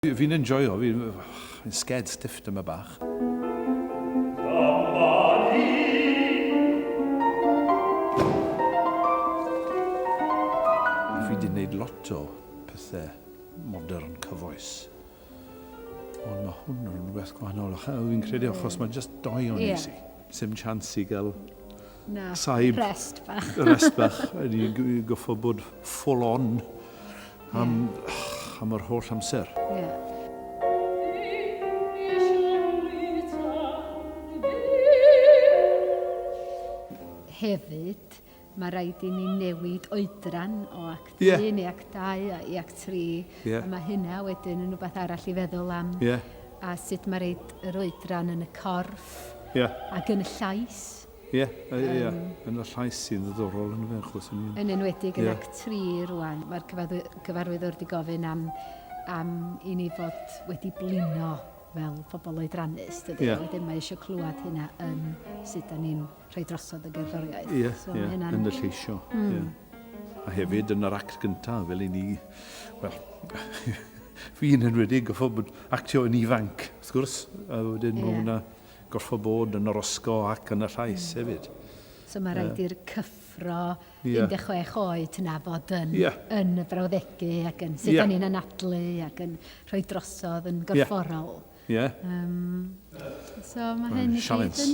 Fi'n enjoyo, fi'n sged stiff dyma bach. Fi di wneud lot o pethau modern cyfoes. Ond mae hwn yn rhywbeth gwahanol. Fi'n credu achos mae jyst doi o'n isi. Sim chans i gael saib. Rest bach. Rest bach. Ydy goffo bod full on am yr holl amser. Hefyd, mae rhaid i ni newid oedran o act 1 i act 2 i act 3. A mae hynna wedyn yn rhywbeth arall i feddwl am. A sut mae rhaid yr oedran yn y corff ac yn y llais. Yn y llais sy'n ddiddorol yn y fe. Yn enwedig yn act 3 rwan. Mae'r cyfarwyddwr wedi gofyn am i ni fod wedi blino fel pobl oedrannus. Wedyn mae eisiau clywed hynna yn sut da ni'n rhoi drosodd y gerddoriaeth. Yn y lleisio. A hefyd yn yr act gyntaf, fel i ni, wel, fi'n enwedig goffo bod actio yn ifanc, wrth gwrs, a wedyn mae hwnna goffo bod yn yr osgo ac yn y llais hefyd. So mae rhaid i'r cyffro 16 oed yna fod yn y brawddegu ac yn sut da ni'n anadlu ac yn rhoi drosodd yn gorfforol. So mae hyn i gyd yn...